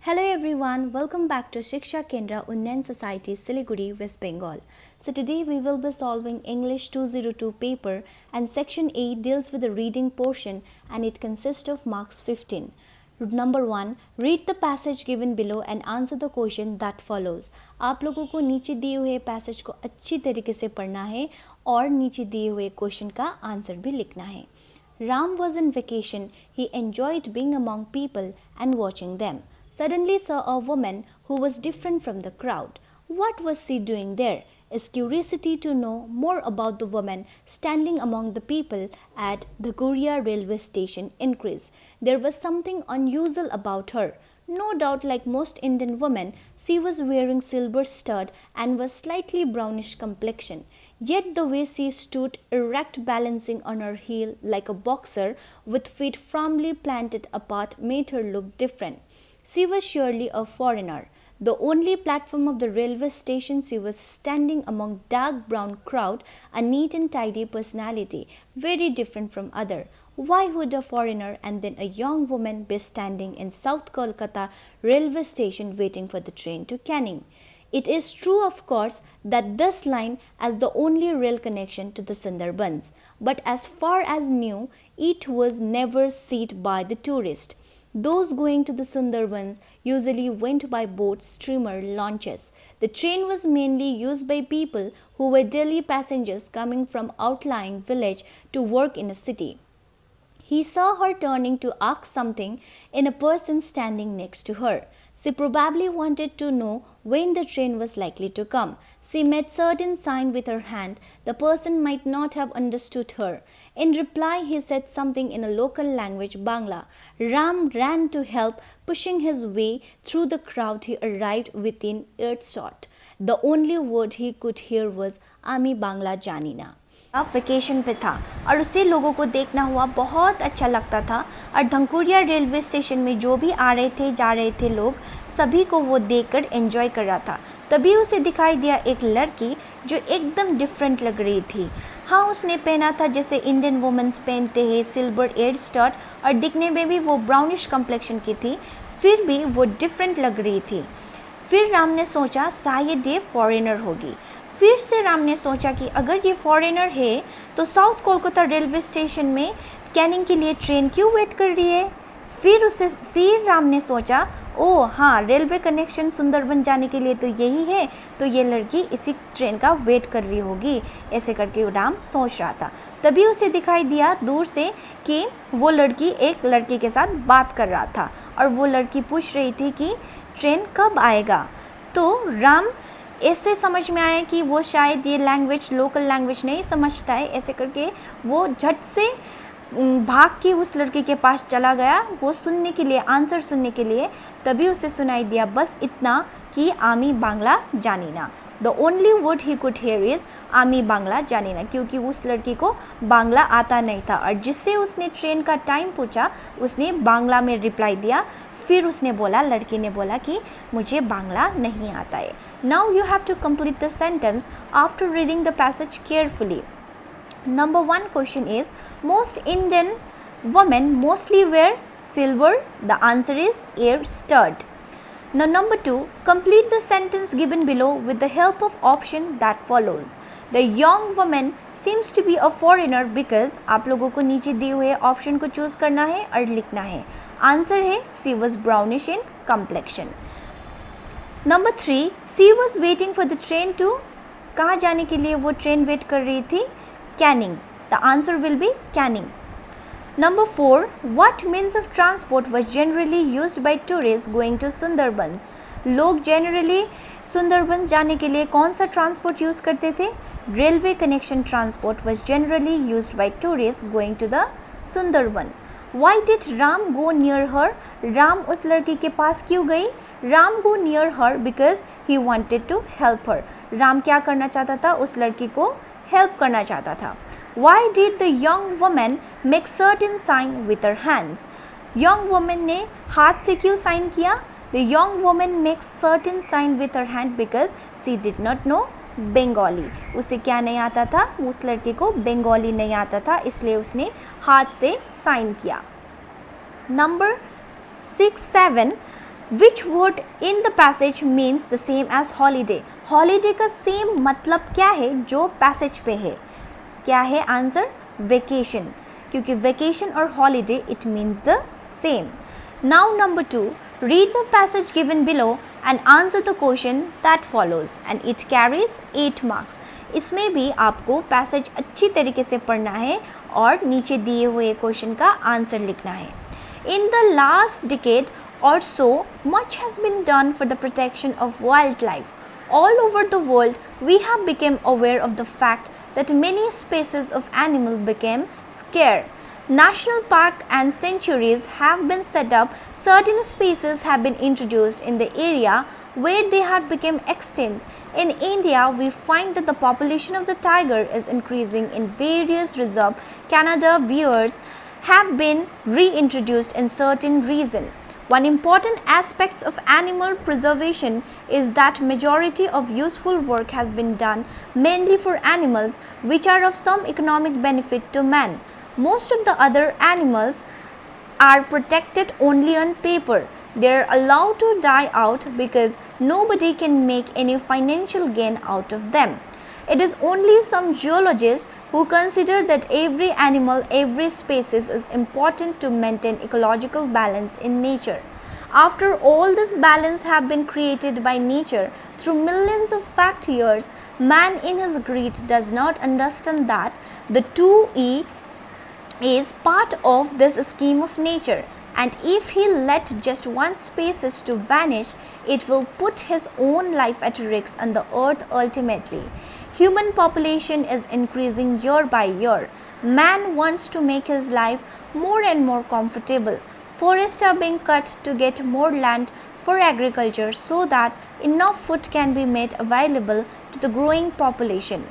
Hello everyone, welcome back to SHIKSHA KENDRA UNNAYAN Society Siliguri, West Bengal. So today we will be solving English 202 paper and section 8 deals with the reading portion and it consists of marks 15. Number 1, read the passage given below and answer the question that follows. आप लोगों को नीचे दिए हुए passage को अच्छी तरीके से पढ़ना है और नीचे दिए हुए क्वेश्चन का आंसर भी लिखना है. Ram was in vacation. He enjoyed being among people and watching them. Suddenly saw a woman who was different from the crowd. What was she doing there? His curiosity to know more about the woman standing among the people at the Guria railway station increased. There was something unusual about her. No doubt, like most Indian women, she was wearing silver stud and was slightly brownish complexion. Yet the way she stood erect, balancing on her heel like a boxer with feet firmly planted apart, made her look different. She was surely a foreigner. The only platform of the railway station, she was standing among dark brown crowd, a neat and tidy personality, very different from other. Why would a foreigner and then a young woman be standing in South Kolkata railway station waiting for the train to Canning? It is true, of course, that this line has the only rail connection to the Sundarbans, but as far as knew, it was never seen by the tourist. Those going to the Sundarbans usually went by boats, steamer, launches. The train was mainly used by people who were daily passengers coming from outlying village to work in a city. He saw her turning to ask something in a person standing next to her. She probably wanted to know when the train was likely to come. She made certain sign with her hand. The person might not have understood her. In reply, he said something in a local language, Bangla. Ram ran to help, pushing his way through the crowd. He arrived within earshot. The only word he could hear was "Ami Bangla Janina." अब vacation पे था और उससे लोगों को देखना हुआ बहुत अच्छा लगता था और धनकुरिया रेलवे स्टेशन में जो भी आ रहे थे जा रहे थे लोग सभी को वो देखकर एंजॉय कर रहा था. तभी उसे दिखाई दिया एक लड़की जो एकदम डिफरेंट लग रही थी. हाँ, उसने पहना था जैसे इंडियन वुमेन्स पहनते हैं, सिल्वर एयर स्टड और दिखने में भी वो ब्राउनिश कम्प्लेक्शन की थी, फिर भी वो डिफरेंट लग रही थी. फिर राम ने सोचा शायद ये फॉरेनर होगी. फिर से राम ने सोचा कि अगर ये फॉरेनर है तो साउथ कोलकाता रेलवे स्टेशन में कैनिंग के लिए ट्रेन क्यों वेट कर रही है. फिर राम ने सोचा ओह हाँ, रेलवे कनेक्शन सुंदरबन जाने के लिए तो यही है, तो ये लड़की इसी ट्रेन का वेट कर रही होगी. ऐसे करके राम सोच रहा था. तभी उसे दिखाई दिया दूर से कि वो लड़की एक लड़के के साथ बात कर रहा था और वो लड़की पूछ रही थी कि ट्रेन कब आएगा. तो राम ऐसे समझ में आया कि वो शायद ये लैंग्वेज लोकल लैंग्वेज नहीं समझता है. ऐसे करके वो झट से भाग के उस लड़के के पास चला गया वो सुनने के लिए, आंसर सुनने के लिए. तभी उसे सुनाई दिया बस इतना कि आमी बांग्ला जानीना. The only word he could hear is आमी बांग्ला जानीना, क्योंकि उस लड़की को बांग्ला आता नहीं था और जिससे उसने ट्रेन का टाइम पूछा उसने बांग्ला में रिप्लाई दिया. फिर उसने बोला, लड़की ने बोला कि मुझे बांग्ला नहीं आता है. Now you have to complete the sentence after reading the passage carefully. Number 1 question is, most Indian women mostly wear silver. The answer is ear stud. Now number 2, complete the sentence given below with the help of option that follows. The young woman seems to be a foreigner because आप लोगों को नीचे दिए हुए option को choose करना है और लिखना है. आंसर है she was brownish in complexion. Number 3, she was waiting for the train to, कहाँ जाने के लिए वो ट्रेन वेट कर रही थी, Canning. The answer will be Canning. Number 4, what means of transport was generally used by tourists going to Sundarbans? लोग generally Sundarbans जाने के लिए कौन सा ट्रांसपोर्ट यूज़ करते थे? Railway connection transport was generally used by tourists going to the Sundarban. Why did Ram go near her? Ram उस लड़की के पास क्यों गई? Ram go near her because he wanted to help her. Ram क्या करना चाहता था? उस लड़की को हेल्प करना चाहता था. Why did the young woman make certain sign with her hands? Young woman ने हाथ से क्यों साइन किया? The young woman makes certain sign with her hand because she did not know Bengali. उसे क्या नहीं आता था? उस लड़की को बंगाली नहीं आता था, इसलिए उसने हाथ से साइन किया. Number 6, 7, Which word in the passage means the same as holiday? Holiday का सेम मतलब क्या है जो पैसेज पे है? क्या है आंसर? वेकेशन, क्योंकि वेकेशन और holiday it means the same. Now number 2, read the passage given below and answer the question that follows and it carries 8 marks. इसमें भी आपको पैसेज अच्छी तरीके से पढ़ना है और नीचे दिए हुए क्वेश्चन का आंसर लिखना है. In the last decade or so, much has been done for the protection of wildlife. All over the world, we have become aware of the fact that many species of animals became scarce. National parks and sanctuaries have been set up. Certain species have been introduced in the area where they had become extinct. In India, we find that the population of the tiger is increasing in various reserves. Canada bears have been reintroduced in certain regions. One important aspect of animal preservation is that majority of useful work has been done mainly for animals which are of some economic benefit to man. Most of the other animals are protected only on paper. They are allowed to die out because nobody can make any financial gain out of them. It is only some geologists who consider that every animal, every species is important to maintain ecological balance in nature. After all this balance have been created by nature through millions of fact years, man in his greed does not understand that the 2E is part of this scheme of nature, and if he let just one species to vanish, it will put his own life at risk on the earth ultimately. Human population is increasing year by year. Man wants to make his life more and more comfortable. Forests are being cut to get more land for agriculture so that enough food can be made available to the growing population.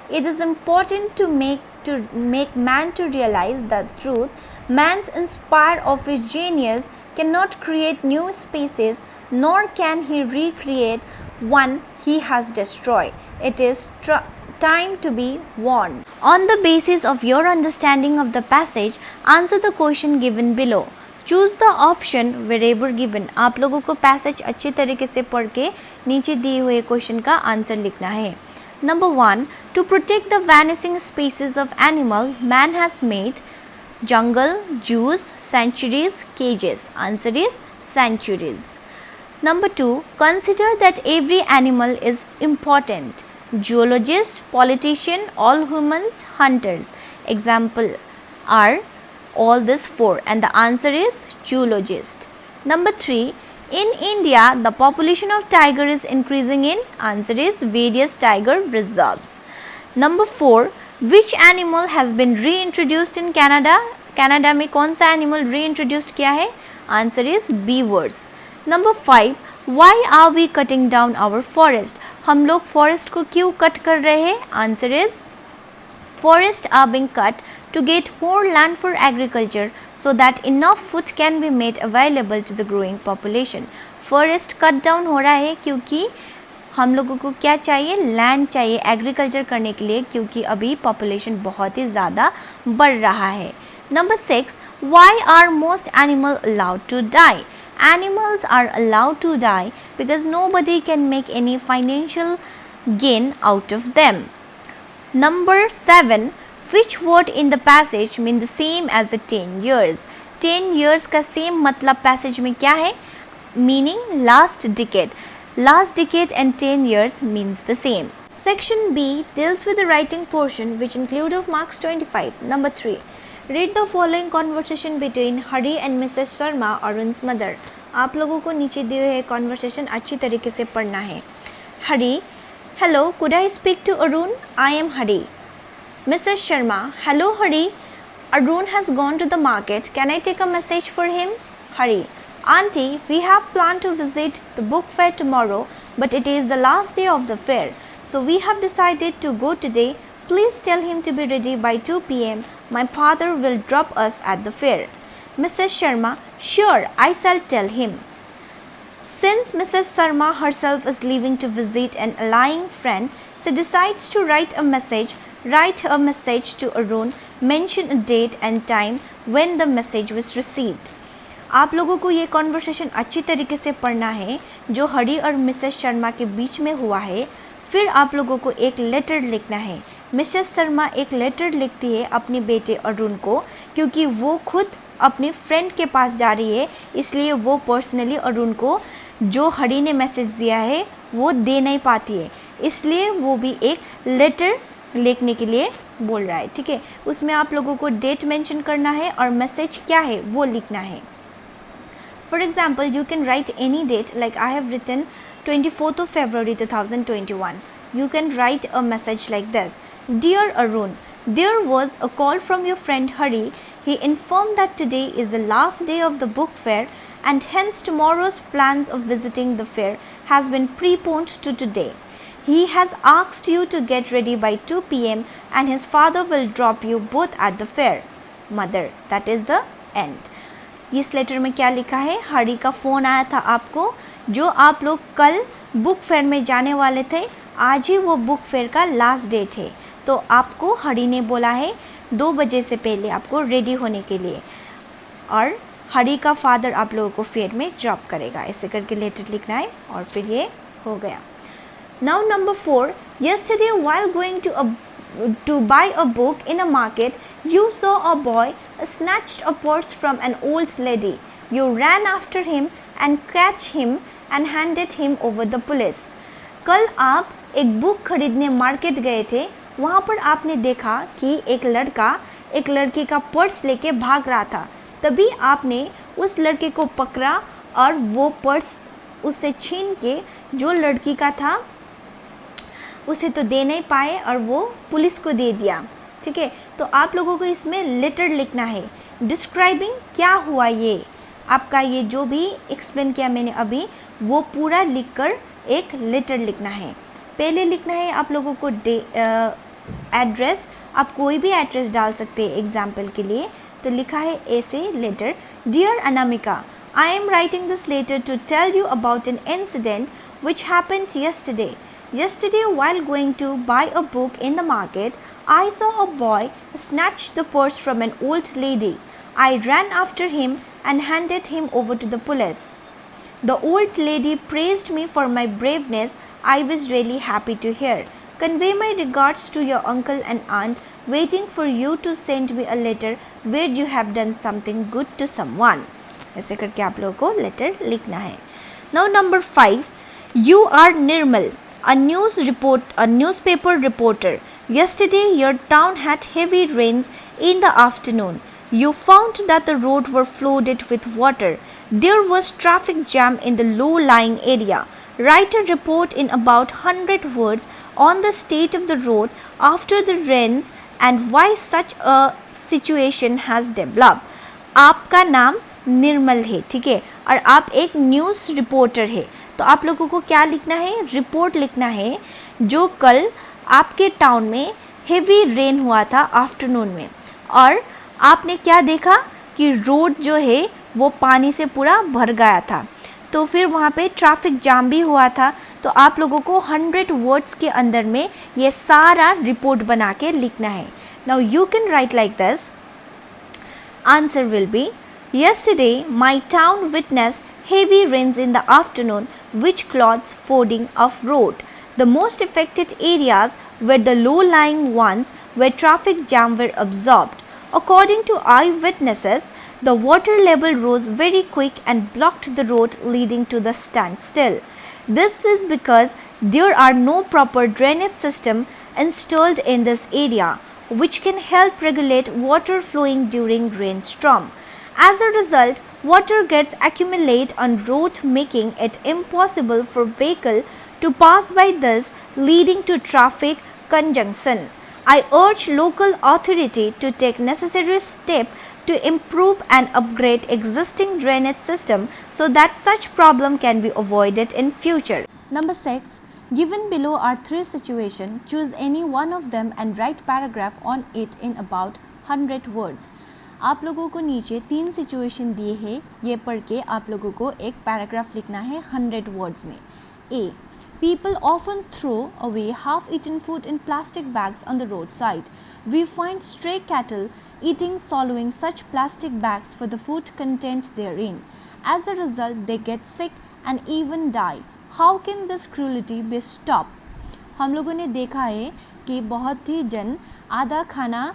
It is important to make man to realize the truth. Man's inspired of his genius cannot create new species, nor can he recreate one he has destroyed. It is time to be warned. On the basis of your understanding of the passage, answer the question given below. Choose the option wherever given. आप लोगों को passage अच्छी तरीके से पढ़ के नीचे दिए हुए क्वेश्चन का आंसर लिखना है. Number 1. To protect the vanishing species of animal, man has made jungle, zoos, sanctuaries, cages. Answer is sanctuaries. Number 2. Consider that every animal is important. Geologist, politician, all humans, hunters. Example are all this 4 and the answer is geologist. Number 3. In India, the population of tiger is increasing in. Answer is various tiger reserves. Number 4. Which animal has been reintroduced in Canada? Canada में कौन सा animal reintroduced किया है? Answer is beavers. Number 5. Why are we cutting down our forest? हम लोग forest को क्यों cut कर रहे हैं? Answer is forests are being cut to get more land for agriculture so that enough food can be made available to the growing population. Forest cut down हो रहा है क्योंकि हम लोगों को क्या चाहिए? लैंड चाहिए एग्रीकल्चर करने के लिए, क्योंकि अभी पॉपुलेशन बहुत ही ज़्यादा बढ़ रहा है. Number 6. Why are most animals allowed to die? Animals are allowed to die because nobody can make any financial gain out of them. Number 7. Which word in the passage mean the same as the 10 years? 10 years का same मतलब passage में क्या है? Meaning last decade. Last decade and 10 years means the same. Section B deals with the writing portion which include of marks 25. Number 3. Read the following conversation between Hari and Mrs. Sharma, Arun's mother. आप लोगों को नीचे दिए हुए conversation अच्छी तरीके से पढ़ना है. Hari: Hello, could I speak to Arun? I am Hari. Mrs. Sharma: Hello Hari, Arun has gone to the market. Can I take a message for him? Hari: Auntie, we have planned to visit the book fair tomorrow, but it is the last day of the fair. So we have decided to go today. Please tell him to be ready by 2 p.m. My father will drop us at the fair. Mrs. Sharma: Sure, I shall tell him. Since Mrs. Sharma herself is leaving to visit an allying friend, she decides to write a message to Arun, mention a date and time when the message was received. आप लोगों को ये conversation अच्छी तरीके से पढ़ना है जो हरी और मिसेस शर्मा के बीच में हुआ है। फिर आप लोगों को एक लेटर लिखना है। मिसेस शर्मा एक लेटर लिखती है अपने बेटे अरुण को, क्योंकि वो खुद अपने फ्रेंड के पास जा रही है, इसलिए वो पर्सनली अरुण को जो हरी ने मैसेज दिया है वो दे नहीं पाती है, इसलिए वो भी एक लेटर लिखने के लिए बोल रहा है। ठीक है, उसमें आप लोगों को डेट मेंशन करना है और मैसेज क्या है वो लिखना है। For example you can write any date, like I have written 24th of February 2021. You can write a message like this: Dear Arun, there was a call from your friend Hari. He informed that today is the last day of the book fair and hence tomorrow's plans of visiting the fair has been preponed to today. He has asked you to get ready by 2 p.m. and his father will drop you both at the fair. Mother. That is the end. इस letter में क्या लिखा है? हरी का phone आया था आपको, जो आप लोग कल बुक फेयर में जाने वाले थे, आज ही वो बुक फेयर का लास्ट डे थे, तो आपको हरी ने बोला है 2 बजे से पहले आपको रेडी होने के लिए, और हरी का फादर आप लोगों को फेयर में ड्रॉप करेगा। ऐसे करके लेटर लिखना है और फिर ये हो गया। Now number 4, yesterday while going to buy a book in a market, you saw a boy snatched a purse from an old lady. You ran after him and catch him and handed him over the police. कल आप एक book खरीदने market गए थे, वहाँ पर आपने देखा कि एक लड़का एक लड़की का पर्स लेके भाग रहा था। तभी आपने उस लड़के को पकड़ा और वो पर्स उससे छीन के जो लड़की का था उसे तो दे नहीं पाए और वो पुलिस को दे दिया। ठीक है, तो आप लोगों को इसमें लेटर लिखना है डिस्क्राइबिंग क्या हुआ, ये आपका ये जो भी एक्सप्लेन किया मैंने अभी वो पूरा लिखकर एक लेटर लिखना है। पहले लिखना है आप लोगों को एड्रेस, आप कोई भी एड्रेस डाल सकते हैं एग्जाम्पल के लिए। तो लिखा है ऐसे letter: dear Anamika, I am writing this letter to tell you about an incident which happened yesterday. Yesterday, while going to buy a book in the market, I saw a boy snatch the purse from an old lady. I ran after him and handed him over to the police. The old lady praised me for my braveness. I was really happy to hear. Convey my regards to your uncle and aunt, waiting for you to send me a letter where you have done something good to someone. ऐसे करके आप लोगों को letter लिखना है। Now number 5, you are Nirmal, a newspaper reporter. Yesterday your town had heavy rains in the afternoon. You found that the roads were flooded with water. There was traffic jam in the low-lying area. Write a report in about 100 words on the state of the road after the rains and why such a situation has developed. आपका नाम निर्मल है, ठीक है, और आप एक news reporter है, तो आप लोगों को क्या लिखना है? रिपोर्ट लिखना है जो कल आपके टाउन में हेवी रेन हुआ था आफ्टरनून में, और आपने क्या देखा कि रोड जो है वो पानी से पूरा भर गया था, तो फिर वहाँ पे ट्रैफिक जाम भी हुआ था। तो आप लोगों को 100 वर्ड्स के अंदर में ये सारा रिपोर्ट बना के लिखना है। Now you can right like this. Answer will be: Yesterday my town witnessed heavy rains in the afternoon which caused flooding of road. The most affected areas were the low-lying ones where traffic jam were absorbed. According to eyewitnesses, the water level rose very quick and blocked the road leading to the standstill. This is because there are no proper drainage system installed in this area, which can help regulate water flowing during rainstorm. As a result, water gets accumulated on road, making it impossible for vehicle to pass by, thus leading to traffic congestion. I urge local authority to take necessary steps to improve and upgrade existing drainage system so that such problem can be avoided in future. Number 6. Given below are 3 situations. Choose any one of them and write paragraph on it in about 100 words. आप लोगों को नीचे 3 situation दिए हैं, ये पढ़ के आप लोगों को एक पैराग्राफ लिखना है 100 वर्ड्स में. A. People often throw away half-eaten food in plastic bags on the roadside. We find stray cattle eating, swallowing such plastic bags for the food content therein. As a result, they get sick and even die. How can this cruelty be stopped? हम लोगों ने देखा है कि बहुत ही जन आधा खाना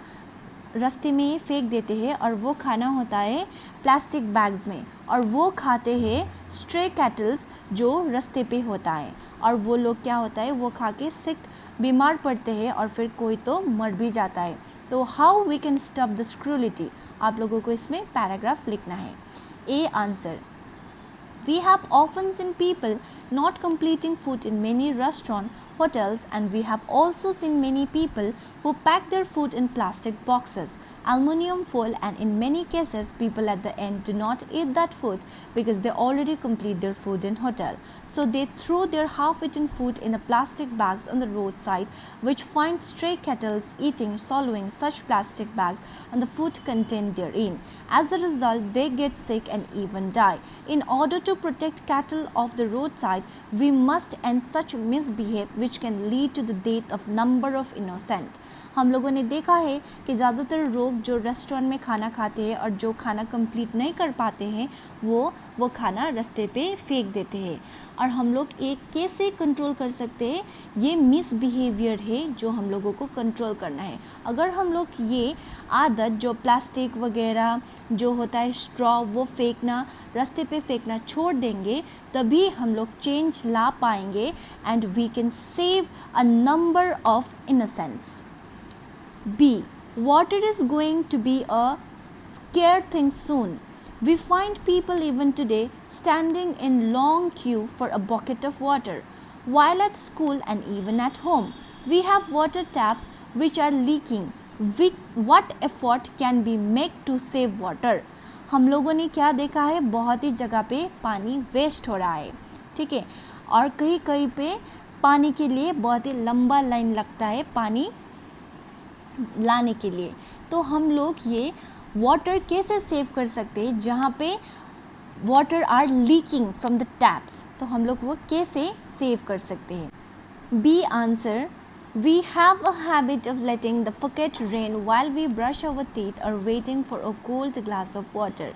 रास्ते में फेंक देते हैं और वो खाना होता है प्लास्टिक बैग्स में, और वो खाते हैं स्ट्रे कैटल्स जो रास्ते पे होता है, और वो लोग क्या होता है वो खा के सिक बीमार पड़ते हैं और फिर कोई तो मर भी जाता है. तो how we can stop this cruelty, आप लोगों को इसमें पैराग्राफ लिखना है. A answer. We have often seen people not completing food in many restaurants, hotels, and we have also seen many people who pack their food in plastic boxes, aluminum foil, and in many cases people at the end do not eat that food because they already complete their food in hotel. So they throw their half-eaten food in the plastic bags on the roadside, which find stray cattles eating, swallowing such plastic bags and the food contained therein. As a result, they get sick and even die. In order to protect cattle off the roadside, we must end such misbehave which can lead to the death of number of innocent. हम लोगों ने देखा है कि ज़्यादातर लोग जो restaurant में खाना खाते हैं और जो खाना कंप्लीट नहीं कर पाते हैं वो खाना रास्ते पे फेंक देते हैं. और हम लोग एक कैसे कंट्रोल कर सकते हैं, ये मिसबिहेवियर है जो हम लोगों को कंट्रोल करना है. अगर हम लोग ये आदत जो प्लास्टिक वगैरह जो होता है स्ट्रॉ वो फेंकना रास्ते पे फेंकना छोड़ देंगे, तभी हम लोग चेंज ला पाएंगे and we can save a number of innocents. B. Water is going to be a scarce thing soon. We find people even today standing in long queue for a bucket of water. While at school and even at home, we have water taps which are leaking. What effort can be made to save water? हम लोगों ने क्या देखा है, बहुत ही जगह पे पानी वेस्ट हो रहा है, ठीक है, और कहीं कहीं पे पानी के लिए बहुत ही लंबा लाइन लगता है पानी लाने के लिए. तो हम लोग ये वाटर कैसे सेव कर सकते हैं जहाँ पे water are leaking from the taps, तो हम लोग वो कैसे सेव कर सकते हैं. B answer. We have a habit of letting the bucket rain while we brush our teeth or waiting for a cold glass of water.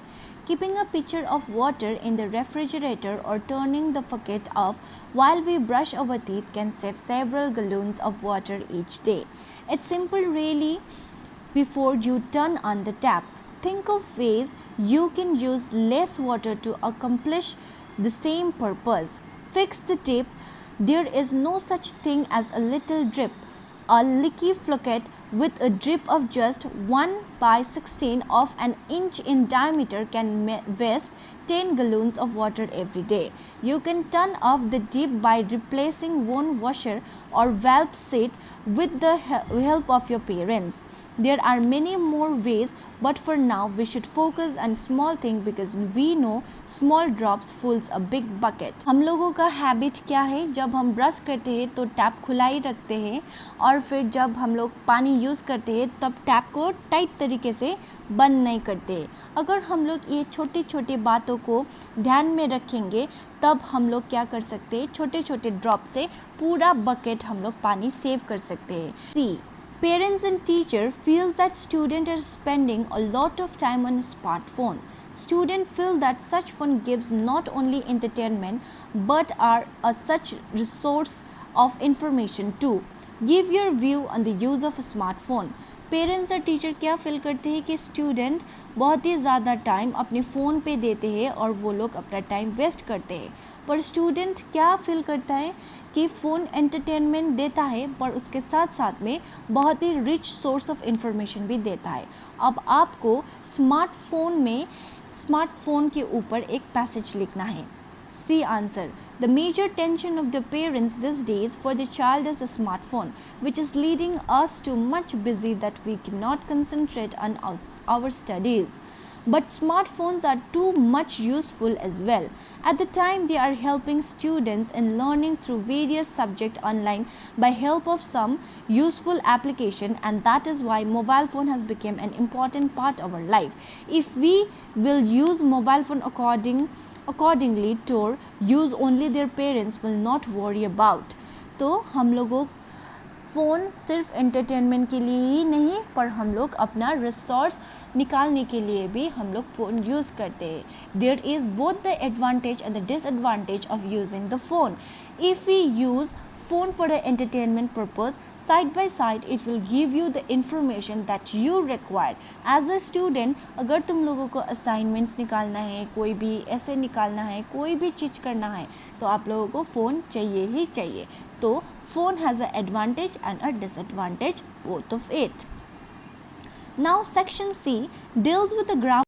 Keeping a pitcher of water in the refrigerator or turning the bucket off while we brush our teeth can save several gallons of water each day. It's simple really. Before you turn on the tap, think of ways you can use less water to accomplish the same purpose. Fix the tip. There is no such thing as a little drip. A leaky faucet with a drip of just 1/16 of an inch in diameter can waste 10 gallons of water every day. You can turn off the tap by replacing one washer or valve set with the help of your parents. There are many more ways, but for now we should focus on small thing because we know small drops fills a big bucket. हम लोगों का habit क्या है, जब हम brush करते हैं तो टैप खुला ही रखते हैं, और फिर जब हम लोग पानी यूज़ करते हैं तब टैप को टाइट तरीके से बंद नहीं करते. अगर हम लोग ये छोटी छोटी बातों को ध्यान में रखेंगे तब हम लोग क्या कर सकते हैं, छोटे छोटे ड्रॉप से पूरा बकेट हम लोग पानी सेव कर सकते हैं. सी. Parents and teachers feel that students are spending a lot of time on a smartphone. Students feel that such phone gives not only entertainment but are a such resource of information too. Give your view on the use of a smartphone. Parents और teacher क्या feel करते हैं कि student बहुत ही ज़्यादा time अपने phone पे देते हैं और वो लोग अपना टाइम वेस्ट करते हैं, पर स्टूडेंट क्या फील करता है कि फ़ोन एंटरटेनमेंट देता है पर उसके साथ साथ में बहुत ही रिच सोर्स ऑफ इंफॉर्मेशन भी देता है. अब आपको स्मार्टफोन के ऊपर एक पैसेज लिखना है. C answer. The major tension of the parents these days for the child is a smartphone, which is leading us to much busy that we cannot concentrate on our studies. But smartphones are too much useful as well. At the time they are helping students in learning through various subjects online by help of some useful application, and that is why mobile phone has become an important part of our life. If we will use mobile phone according accordingly tour use only their parents will not worry about. तो हम लोगों phone सिर्फ entertainment के लिए ही नहीं, पर हम लोग अपना रिसोर्स निकालने के लिए भी हम लोग फ़ोन यूज़ करते हैं. There is both the advantage and the disadvantage of using the phone. If we use phone for the entertainment purpose, side by side it will give you the information that you require. As a student, अगर तुम लोगों को assignments निकालना है, कोई भी ऐसे निकालना है, कोई भी चीज़ करना है, तो आप लोगों को फ़ोन चाहिए ही चाहिए. तो phone has a advantage and a disadvantage, both of it. Now section C deals with the grammar